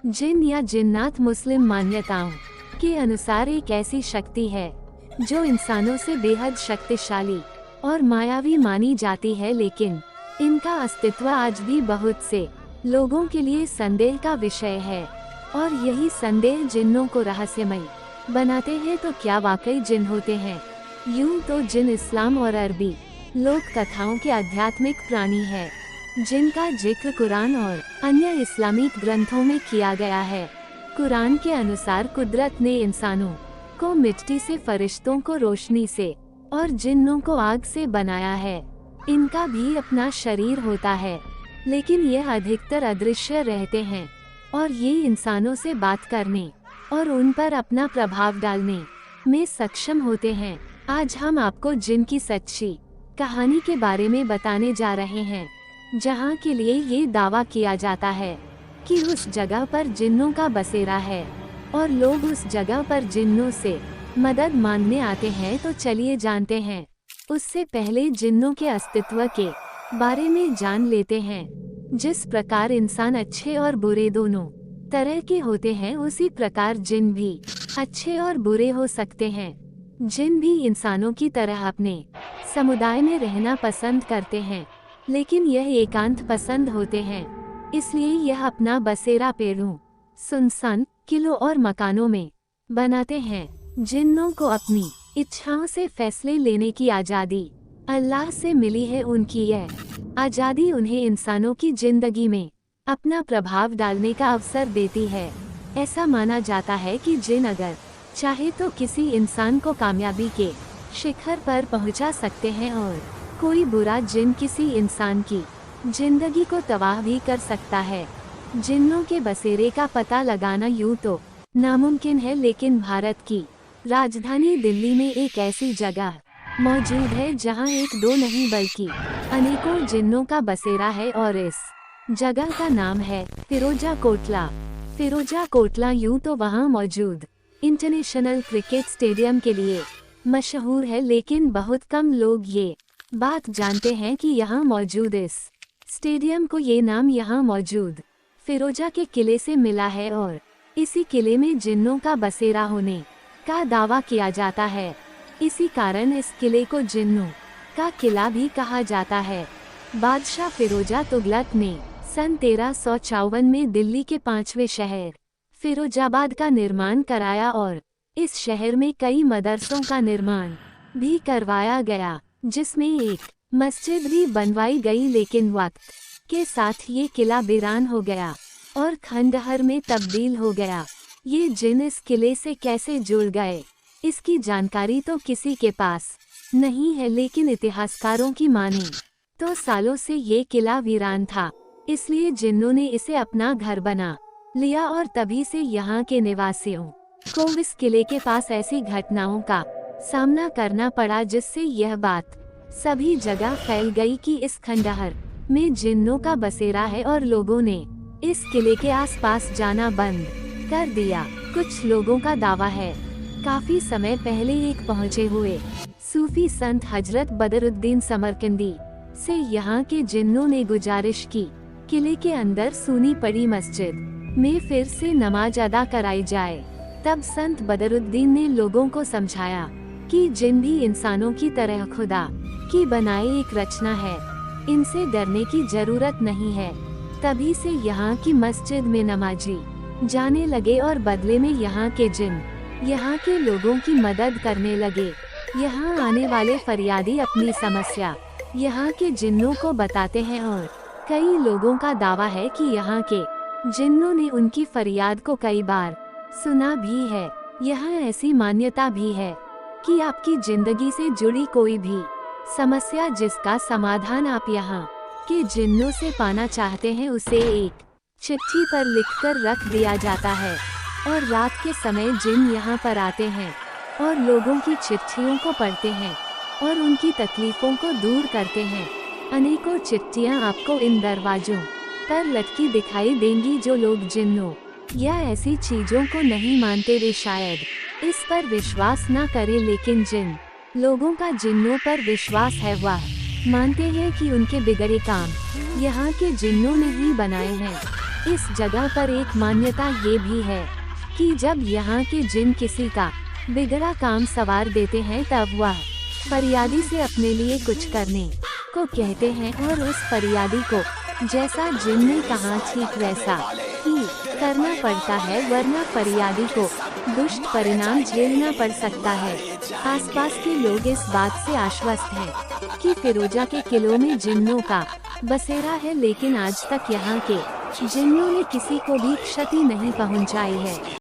जिन या जिन्नात मुस्लिम मान्यताओं के अनुसार एक ऐसी शक्ति है जो इंसानों से बेहद शक्तिशाली और मायावी मानी जाती है, लेकिन इनका अस्तित्व आज भी बहुत से लोगों के लिए संदेह का विषय है और यही संदेह जिन्नों को रहस्यमय बनाते हैं। तो क्या वाकई जिन होते हैं? यूं तो जिन इस्लाम और अरबी लोक कथाओं के आध्यात्मिक प्राणी है जिनका जिक्र कुरान और अन्य इस्लामिक ग्रंथों में किया गया है। कुरान के अनुसार कुदरत ने इंसानों को मिट्टी से, फरिश्तों को रोशनी से और जिन्नों को आग से बनाया है। इनका भी अपना शरीर होता है, लेकिन यह अधिकतर अदृश्य रहते हैं और ये इंसानों से बात करने और उन पर अपना प्रभाव डालने में सक्षम होते हैं। आज हम आपको जिन की सच्ची कहानी के बारे में बताने जा रहे हैं, जहाँ के लिए ये दावा किया जाता है कि उस जगह पर जिन्नों का बसेरा है और लोग उस जगह पर जिन्नों से मदद मांगने आते हैं। तो चलिए जानते हैं। उससे पहले जिन्नों के अस्तित्व के बारे में जान लेते हैं। जिस प्रकार इंसान अच्छे और बुरे दोनों तरह के होते हैं, उसी प्रकार जिन भी अच्छे और बुरे हो सकते हैं। जिन भी इंसानों की तरह अपने समुदाय में रहना पसंद करते हैं, लेकिन यह एकांत पसंद होते हैं। इसलिए यह अपना बसेरा पेड़ों, सुनसान किलों और मकानों में बनाते हैं। जिन्नों को अपनी इच्छाओं से फैसले लेने की आज़ादी अल्लाह से मिली है। उनकी यह आज़ादी उन्हें इंसानों की जिंदगी में अपना प्रभाव डालने का अवसर देती है। ऐसा माना जाता है कि जिन अगर चाहे तो किसी इंसान को कामयाबी के शिखर पर पहुंचा सकते हैं और कोई बुरा जिन किसी इंसान की जिंदगी को तबाह भी कर सकता है। जिन्नों के बसेरे का पता लगाना यूं तो नामुमकिन है, लेकिन भारत की राजधानी दिल्ली में एक ऐसी जगह मौजूद है जहां एक दो नहीं बल्कि अनेकों जिन्नों का बसेरा है और इस जगह का नाम है फिरोजा कोटला। फिरोजा कोटला यूं तो वहां मौजूद इंटरनेशनल क्रिकेट स्टेडियम के लिए मशहूर है, लेकिन बहुत कम लोग ये बात जानते हैं कि यहाँ मौजूद इस स्टेडियम को ये नाम यहाँ मौजूद फिरोजा के किले से मिला है और इसी किले में जिन्नों का बसेरा होने का दावा किया जाता है। इसी कारण इस किले को जिन्नों का किला भी कहा जाता है। बादशाह फिरोजा तुगलक ने सन 1354 में दिल्ली के 5वें शहर फिरोजाबाद का निर्माण कराया और इस शहर में कई मदरसों का निर्माण भी करवाया गया, जिसमें एक मस्जिद भी बनवाई गई। लेकिन वक्त के साथ ये किला वीरान हो गया और खंडहर में तब्दील हो गया। ये जिन इस किले से कैसे जुड़ गए, इसकी जानकारी तो किसी के पास नहीं है, लेकिन इतिहासकारों की माने तो सालों से ये किला वीरान था, इसलिए जिन्नों ने इसे अपना घर बना लिया और तभी से यहाँ के निवासियों को इस किले के पास ऐसी घटनाओं का सामना करना पड़ा, जिससे यह बात सभी जगह फैल गई कि इस खंडहर में जिन्नों का बसेरा है और लोगों ने इस किले के आसपास जाना बंद कर दिया। कुछ लोगों का दावा है काफी समय पहले एक पहुंचे हुए सूफी संत हजरत बदरुद्दीन समरकंदी से यहाँ के जिन्नों ने गुजारिश की किले के अंदर सूनी पड़ी मस्जिद में फिर से नमाज अदा कराई जाए। तब संत बदरुद्दीन ने लोगों को समझाया कि जिन भी इंसानों की तरह खुदा की बनाई एक रचना है, इनसे डरने की जरूरत नहीं है। तभी से यहाँ की मस्जिद में नमाजी जाने लगे और बदले में यहाँ के जिन यहाँ के लोगों की मदद करने लगे। यहाँ आने वाले फरियादी अपनी समस्या यहाँ के जिन्नों को बताते हैं और कई लोगों का दावा है कि यहाँ के जिन्नों ने उनकी फरियाद को कई बार सुना भी है। यहाँ ऐसी मान्यता भी है कि आपकी जिंदगी से जुड़ी कोई भी समस्या जिसका समाधान आप यहाँ के जिन्नों से पाना चाहते हैं, उसे एक चिट्ठी पर लिखकर रख दिया जाता है और रात के समय जिन यहाँ पर आते हैं और लोगों की चिट्ठियों को पढ़ते हैं और उनकी तकलीफों को दूर करते हैं। अनेकों चिट्ठियाँ आपको इन दरवाजों पर लटकी दिखाई देंगी। जो लोग जिन्नों या ऐसी चीजों को नहीं मानते वे शायद इस पर विश्वास न करें, लेकिन जिन लोगों का जिन्नों पर विश्वास है वह मानते हैं कि उनके बिगड़े काम यहाँ के जिन्नों ने ही बनाए हैं। इस जगह पर एक मान्यता ये भी है कि जब यहाँ के जिन किसी का बिगड़ा काम सवार देते हैं तब वह फरियादी से अपने लिए कुछ करने को कहते हैं और उस फरियादी को जैसा जिन ने कहा ठीक वैसा ही करना पड़ता है, वरना फरियादी को दुष्ट परिणाम झेलना पड़ सकता है। आसपास के लोग इस बात से आश्वस्त हैं कि फिरोजा के किलों में जिन्नों का बसेरा है, लेकिन आज तक यहाँ के जिन्नों ने किसी को भी क्षति नहीं पहुँचाई है।